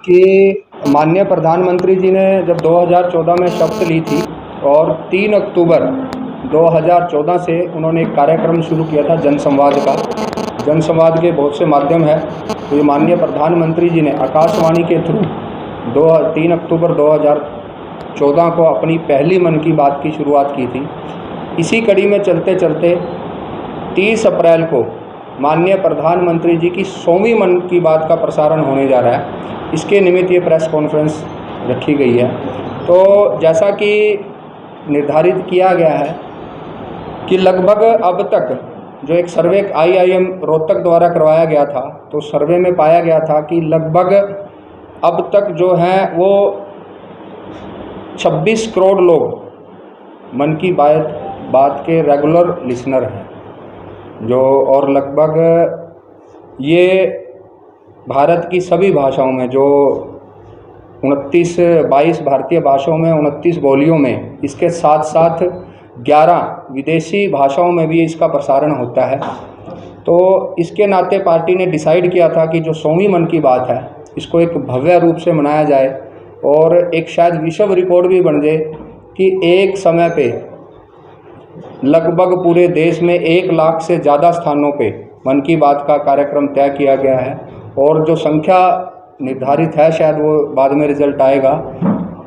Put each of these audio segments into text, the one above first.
कि माननीय प्रधानमंत्री जी ने जब 2014 में शपथ ली थी और 3 अक्टूबर 2014 से उन्होंने एक कार्यक्रम शुरू किया था जनसंवाद का। जनसंवाद के बहुत से माध्यम है, तो ये माननीय प्रधानमंत्री जी ने आकाशवाणी के थ्रू 3 अक्टूबर 2014 को अपनी पहली मन की बात की शुरुआत की थी। इसी कड़ी में चलते चलते 30 अप्रैल को माननीय प्रधानमंत्री जी की 100वीं मन की बात का प्रसारण होने जा रहा है। इसके निमित्त ये प्रेस कॉन्फ्रेंस रखी गई है। तो जैसा कि निर्धारित किया गया है कि लगभग अब तक जो एक सर्वे IIM रोहतक द्वारा करवाया गया था, तो सर्वे में पाया गया था कि लगभग अब तक जो हैं वो 26 करोड़ लोग मन की बात के रेगुलर लिसनर हैं जो, और लगभग ये भारत की सभी भाषाओं में जो 22 भारतीय भाषाओं में 29 बोलियों में, इसके साथ साथ 11 विदेशी भाषाओं में भी इसका प्रसारण होता है। तो इसके नाते पार्टी ने डिसाइड किया था कि जो 100वीं मन की बात है इसको एक भव्य रूप से मनाया जाए और एक शायद विश्व रिकॉर्ड भी बन जाए कि एक समय पे लगभग पूरे देश में 1 लाख से ज़्यादा स्थानों पे मन की बात का कार्यक्रम तय किया गया है। और जो संख्या निर्धारित है, शायद वो बाद में रिजल्ट आएगा,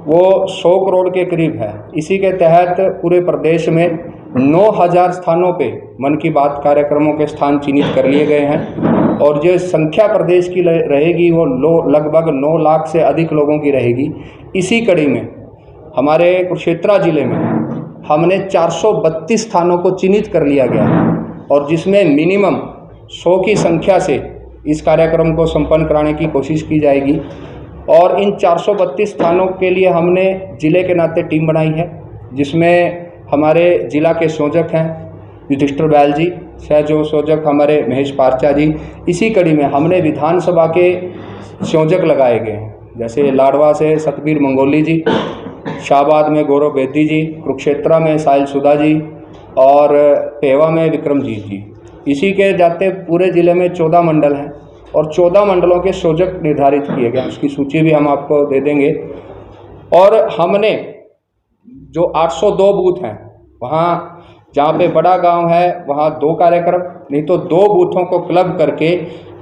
वो 100 करोड़ के करीब है। इसी के तहत पूरे प्रदेश में 9000 स्थानों पे मन की बात कार्यक्रमों के स्थान चिन्हित कर लिए गए हैं और जो संख्या प्रदेश की रहेगी वो लगभग 9 लाख से अधिक लोगों की रहेगी। इसी कड़ी में हमारे कुरुक्षेत्र जिले में हमने 432 स्थानों को चिन्हित कर लिया गया है और जिसमें मिनिमम 100 की संख्या से इस कार्यक्रम को संपन्न कराने की कोशिश की जाएगी। और इन 432 स्थानों के लिए हमने ज़िले के नाते टीम बनाई है, जिसमें हमारे ज़िला के संयोजक हैं युधिष्ठिर बैल जी, सहयोग संयोजक हमारे महेश पारचा जी। इसी कड़ी में हमने विधानसभा के संयोजक लगाए गए हैं, जैसे लाडवा से सतबीर मंगोली जी, शाहबाद में गौरव बेदी जी, कुरुक्षेत्र में साहिल सुधा जी और पेवा में विक्रमजीत जी। इसी के जाते पूरे ज़िले में 14 मंडल हैं और 14 मंडलों के संयोजक निर्धारित किए गए, उसकी सूची भी हम आपको दे देंगे। और हमने जो 802 बूथ हैं, वहाँ जहाँ पे बड़ा गांव है वहाँ 2 कार्यक्रम, नहीं तो 2 बूथों को क्लब करके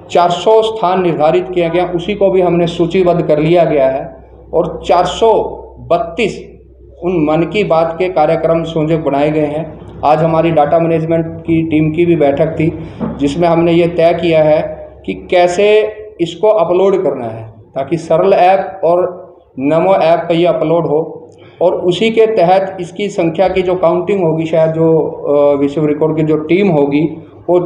400 स्थान निर्धारित किया गया, उसी को भी हमने सूचीबद्ध कर लिया गया है। और 432 उन मन की बात के कार्यक्रम संयोजक बनाए गए हैं। आज हमारी डाटा मैनेजमेंट की टीम की भी बैठक थी, जिसमें हमने ये तय किया है कि कैसे इसको अपलोड करना है ताकि सरल ऐप और नमो ऐप पे ये अपलोड हो। और उसी के तहत इसकी संख्या की जो काउंटिंग होगी, शायद जो विश्व रिकॉर्ड की जो टीम होगी वो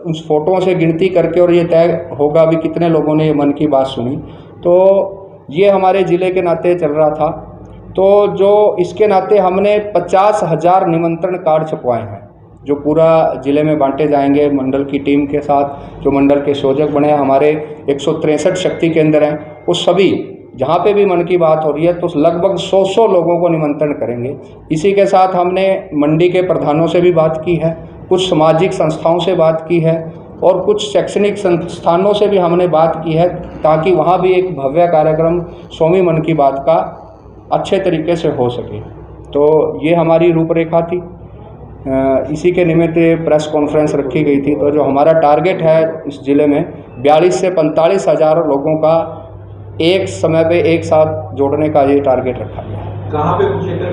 उस फोटोओं से गिनती करके और ये तय होगा भी कितने लोगों ने ये मन की बात सुनी। तो ये हमारे ज़िले के नाते चल रहा था। तो जो इसके नाते हमने 50,000 निमंत्रण कार्ड छपवाए हैं जो पूरा ज़िले में बांटे जाएंगे मंडल की टीम के साथ। जो मंडल के संयोजक बने हैं, हमारे 163 शक्ति केंद्र हैं, वो सभी जहाँ पे भी मन की बात हो रही है तो लगभग 100 लोगों को निमंत्रण करेंगे। इसी के साथ हमने मंडी के प्रधानों से भी बात की है, कुछ सामाजिक संस्थाओं से बात की है और कुछ शैक्षणिक संस्थानों से भी हमने बात की है, ताकि वहाँ भी एक भव्य कार्यक्रम 100वीं मन की बात का अच्छे तरीके से हो सके। तो ये हमारी रूपरेखा थी। इसी के निमित्त प्रेस कॉन्फ्रेंस रखी गई थी। तो जो हमारा टारगेट है इस ज़िले में 42 से 45 हज़ार लोगों का एक समय पे एक साथ जोड़ने का ये टारगेट रखा गया है। कहाँ पे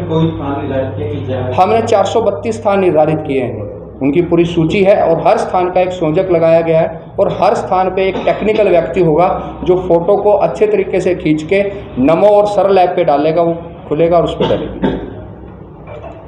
कोई स्थान निर्धारित किया? हमने 432 स्थान निर्धारित किए हैं, उनकी पूरी सूची है और हर स्थान का एक संयोजक लगाया गया है और हर स्थान पे एक टेक्निकल व्यक्ति होगा जो फोटो को अच्छे तरीके से खींच के नमो और सरल ऐप पे डालेगा, वो खुलेगा और उस पर डालेगी।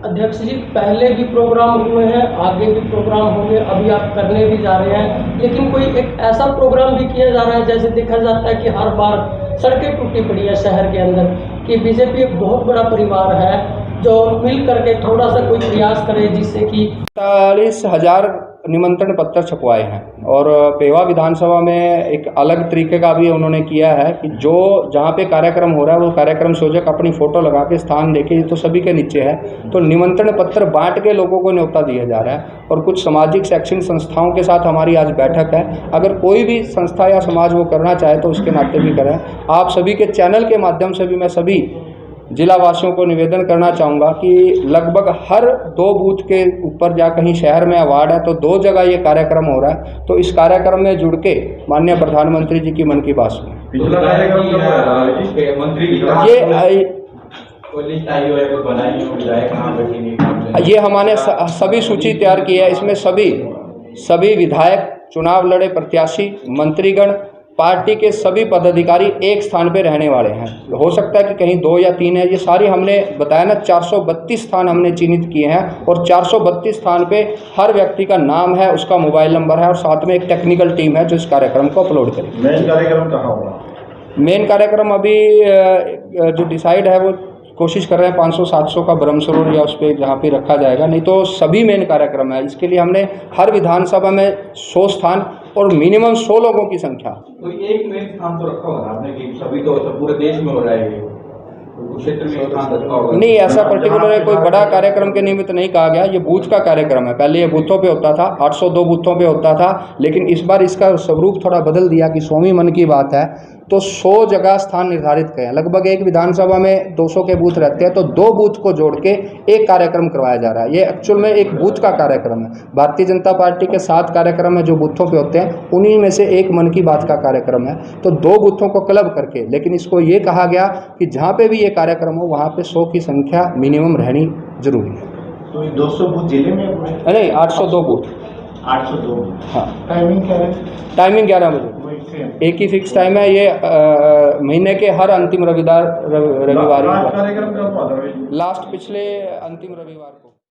अध्यक्ष जी, पहले भी प्रोग्राम हुए हैं, आगे भी प्रोग्राम होंगे, अभी आप करने भी जा रहे हैं, लेकिन कोई एक ऐसा प्रोग्राम भी किया जा रहा है जैसे देखा जाता है कि हर बार सड़कें टूटी पड़ी है शहर के अंदर, कि बीजेपी एक बहुत बड़ा परिवार है जो मिल करके थोड़ा सा कोई प्रयास करे जिससे कि 40,000 निमंत्रण पत्र छपवाए हैं और पेवा विधानसभा में एक अलग तरीके का भी उन्होंने किया है कि जो जहाँ पे कार्यक्रम हो रहा है वो कार्यक्रम संयोजक अपनी फ़ोटो लगा के स्थान देके, ये तो सभी के नीचे है, तो निमंत्रण पत्र बांट के लोगों को न्योता दिया जा रहा है। और कुछ सामाजिक शैक्षणिक संस्थाओं के साथ हमारी आज बैठक है, अगर कोई भी संस्था या समाज वो करना चाहे तो उसके नाते भी करें। आप सभी के चैनल के माध्यम से भी मैं सभी जिला वासियों को निवेदन करना चाहूँगा कि लगभग हर 2 बूथ के ऊपर या कहीं शहर में वार्ड है तो 2 जगह ये कार्यक्रम हो रहा है, तो इस कार्यक्रम में जुड़ के माननीय प्रधानमंत्री जी की मन की बात सुनें। पिछला कार्यक्रम मंत्री ये हमने सभी सूची तैयार की है, इसमें सभी विधायक, चुनाव लड़े प्रत्याशी, मंत्रीगण, पार्टी के सभी पदाधिकारी एक स्थान पे रहने वाले हैं। हो सकता है कि कहीं 2 या 3 है, ये सारी हमने बताया ना 432 स्थान हमने चिन्हित किए हैं और 432 स्थान पे हर व्यक्ति का नाम है, उसका मोबाइल नंबर है और साथ में एक टेक्निकल टीम है जो इस कार्यक्रम को अपलोड करेगी। मेन कार्यक्रम कहाँ होगा? मेन कार्यक्रम अभी जो डिसाइड है वो कोशिश कर रहे हैं 500-700 का ब्रह्म सरोवर या उस पर जहाँ पे रखा जाएगा, नहीं तो सभी मेन कार्यक्रम है। इसके लिए हमने हर विधानसभा में 100 स्थान और मिनिमम 100 लोगों की संख्या। तो एक मेन स्थान तो रखा होगा आपने कि सभी तो पूरे देश में हो रहा है, क्षेत्र में स्थान रखा होगा? नहीं, ऐसा पर्टिकुलर कोई बड़ा कार्यक्रम के निमित्त नहीं कहा गया, ये बूथ का कार्यक्रम है। पहले ये बूथों पे होता था, 802 बूथों पे होता था, लेकिन इस बार इसका स्वरूप थोड़ा बदल दिया कि स्वामी मन की बात है तो 100 जगह स्थान निर्धारित करें। लगभग एक विधानसभा में 200 के बूथ रहते हैं, तो 2 बूथ को जोड़ के एक कार्यक्रम करवाया जा रहा है। ये एक्चुअल में एक बूथ का कार्यक्रम है। भारतीय जनता पार्टी के 7 कार्यक्रम है जो बूथों पे होते हैं, उन्हीं में से एक मन की बात का कार्यक्रम है, तो 2 बूथों को क्लब करके, लेकिन इसको ये कहा गया कि जहाँ पे भी ये कार्यक्रम हो वहाँ पे 100 की संख्या मिनिमम रहनी जरूरी है। तो ये 200 बूथ जिले में नहीं, 802 बूथ। 802। हाँ, टाइमिंग क्या है? टाइमिंग 11 बजे, एक ही फिक्स टाइम है। ये महीने के हर अंतिम रविवार को। कार्यक्रम कब हुआ था? लास्ट पिछले अंतिम रविवार को।